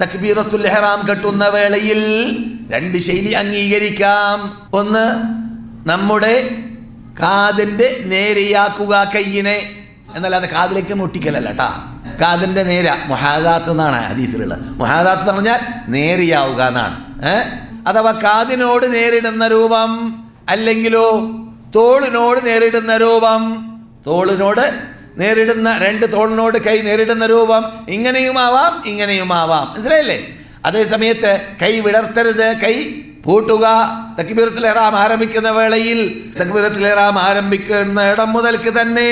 തക്ബീറത്തുൽ ഇഹ്റാം കെട്ടുന്ന വേളയിൽ രണ്ട് ശൈലി അംഗീകരിക്കാം. ഒന്ന്, നമ്മുടെ കാതിൻ്റെ നേരെയാക്കുക കയ്യിനെ, എന്നല്ലാതെ കാതിലേക്ക് മുട്ടിക്കലല്ല കേട്ടാ. കാതിൻ്റെ നേര മുഹാദാത്ത് എന്നാണ് ഹദീസിലുള്ളത്. മുഹാദാത്ത് എന്ന് പറഞ്ഞാൽ നേരെയാവുക എന്നാണ്. അഥവാ കാതിനോട് നേരിടുന്ന രൂപം, അല്ലെങ്കിലോ തോളിനോട് നേരിടുന്ന രൂപം. തോളിനോട് നേരിടുന്ന, രണ്ട് തോളിനോട് കൈ നേരിടുന്ന രൂപം. ഇങ്ങനെയുമാവാം ഇങ്ങനെയുമാവാം. മനസ്സിലായില്ലേ? അതേ സമയത്ത് കൈ വിടർത്തരുത്, കൈ പൂട്ടുക. തക്ബീറത്തുൽ ഇഹ്റാം ആരംഭിക്കുന്ന വേളയിൽ തക്ബീറത്തുൽ ഇഹ്റാം ആരംഭിക്കുന്ന ഇടം മുതൽക്ക് തന്നെ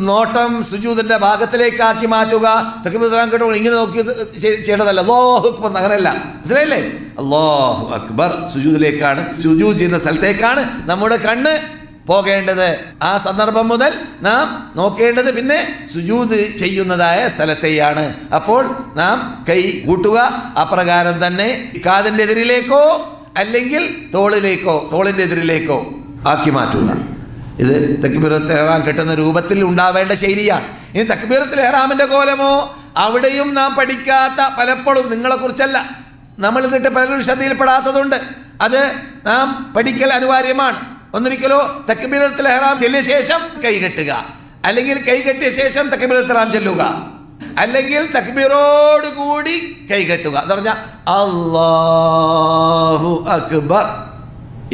നോട്ടം സുജൂദിന്റെ ഭാഗത്തിലേക്കാക്കി മാറ്റുക. തക്ബീറത്തുൽ ഇഹ്റാം കേട്ടോ ഇങ്ങനെ നോക്കി ചെയ്യേണ്ടതല്ല. അല്ലാഹു അക്ബർ അങ്ങനെയല്ല. മനസ്സിലായില്ലേ? അല്ലാഹു അക്ബർ സുജൂദിലേക്കാണ്, സുജൂദ് ചെയ്യുന്ന സ്ഥലത്തേക്കാണ് നമ്മുടെ കണ്ണ് പോകേണ്ടത്. ആ സന്ദർഭം മുതൽ നാം നോക്കേണ്ടത് പിന്നെ സുജൂദ് ചെയ്യുന്നതായ സ്ഥലത്തെയാണ്. അപ്പോൾ നാം കൈ കൂട്ടുക. അപ്രകാരം തന്നെ കാതിൻ്റെ എതിരിലേക്കോ അല്ലെങ്കിൽ തോളിലേക്കോ, തോളിൻ്റെ എതിരിലേക്കോ ആക്കി മാറ്റുക. ഇത് തക്ബീറത്തുൽ ഇഹ്റാം കെട്ടുന്ന രൂപത്തിൽ ഉണ്ടാവേണ്ട ശൈലിയാണ്. ഇനി തക്ബീറത്തുൽ ഇഹ്റാമിൻ്റെ കോലമോ, അവിടെയും നാം പഠിക്കാത്ത, പലപ്പോഴും നിങ്ങളെക്കുറിച്ചല്ല, നമ്മളിതിട്ട് പലരും ശ്രദ്ധയിൽപ്പെടാത്തതുണ്ട്. അത് നാം പഠിക്കൽ അനിവാര്യമാണ്. ഒന്നിരിക്കലോ തക്ബീറത്തുൽ ഇഹ്റാം ചൊല്ലിയ ശേഷം കൈ കെട്ടുക, അല്ലെങ്കിൽ കൈ കെട്ടിയ ശേഷം തക്ബീറത്തുൽ ഇഹ്റാം ചൊല്ലുക, അല്ലെങ്കിൽ തക്ബീറോട് കൂടി കൈ കെട്ടുക എന്ന് പറഞ്ഞാൽ അല്ലാഹു അക്ബർ.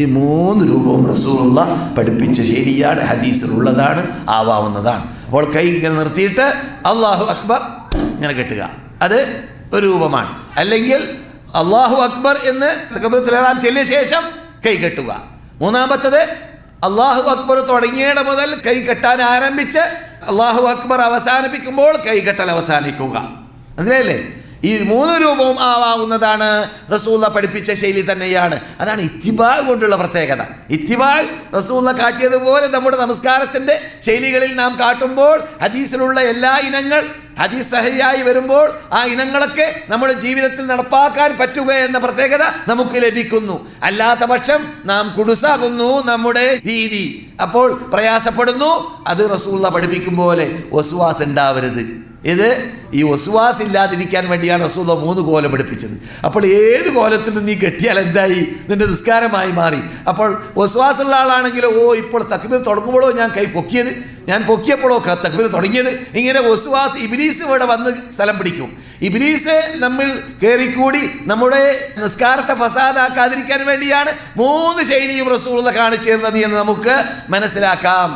ഈ മൂന്ന് രൂപവും റസൂലുള്ളാഹി പഠിപ്പിച്ച ശരിയാണ്, ഹദീസിലുള്ളതാണ്, ആവാവുന്നതാണ്. അപ്പോൾ കൈ ഇങ്ങനെ നിർത്തിയിട്ട് അല്ലാഹു അക്ബർ ഇങ്ങനെ കെട്ടുക, അത് ഒരു രൂപമാണ്. അല്ലെങ്കിൽ അല്ലാഹു അക്ബർ എന്ന് തക്ബീറത്തുൽ ഇഹ്റാം ചൊല്ലിയ ശേഷം കൈ കെട്ടുക. മൂന്നാമത്തത് അല്ലാഹു അക്ബർ തുടങ്ങിയിട മുതൽ കൈ കെട്ടാൻ ആരംഭിച്ച് അല്ലാഹു അക്ബർ അവസാനിപ്പിക്കുമ്പോൾ കൈകെട്ടൽ അവസാനിക്കുക. മനസ്സിലായില്ലേ? ഈ മൂന്ന് രൂപവും ആവാവുന്നതാണ്. റസൂലുള്ളാഹി പഠിപ്പിച്ച ശൈലി തന്നെയാണ്. അതാണ് ഇത്തിബാ കൊണ്ടുള്ള പ്രത്യേകത. ഇത്തിബാ റസൂലുള്ളാഹി കാട്ടിയതുപോലെ നമ്മുടെ നമസ്കാരത്തിൻ്റെ ശൈലികളിൽ നാം കാട്ടുമ്പോൾ ഹദീസിലുള്ള എല്ലാ ഇനങ്ങൾ ഹദീസ് സഹിയായി വരുമ്പോൾ ആ ഇനങ്ങളൊക്കെ നമ്മുടെ ജീവിതത്തിൽ നടപ്പാക്കാൻ പറ്റുക എന്ന പ്രത്യേകത നമുക്ക് ലഭിക്കുന്നു. അല്ലാത്ത പക്ഷം നാം കുടുസാകുന്നു നമ്മുടെ രീതി, അപ്പോൾ പ്രയാസപ്പെടുന്നു. അത് റസൂലുള്ളാഹി പഠിപ്പിക്കും പോലെ വസ്വാസ് ഉണ്ടാവരുത്. ഇത് ഈ വസ്വാസ് ഇല്ലാതിരിക്കാൻ വേണ്ടിയാണ് റസൂലുള്ളാഹി 3 കോലം പഠിപ്പിച്ചത്. അപ്പോൾ ഏത് കോലത്തിലും നീ കെട്ടിയാൽ എന്തായി? നിന്റെ നിസ്കാരമായി മാറി. അപ്പോൾ വസ്വാസുള്ള ആളാണെങ്കിലോ, ഇപ്പോൾ തക്ബീർ തുടങ്ങുമ്പോഴോ ഞാൻ കൈ പൊക്കിയത്, ഞാൻ പൊക്കിയപ്പോഴോ തക്ബീർ തുടങ്ങിയത്, ഇങ്ങനെ വസ്വാസ് ഇബ്ലീസ് ഇവിടെ വന്ന് സ്ഥലം പിടിക്കും. ഇബ്ലീസ് നമ്മിൽ കയറിക്കൂടി നമ്മുടെ നിസ്കാരത്തെ ഫസാദാക്കാതിരിക്കാൻ വേണ്ടിയാണ് 3 ശൈലിയും റസൂലുള്ളാഹി കാണിച്ചു തരുന്നത് എന്ന് നമുക്ക് മനസ്സിലാക്കാം.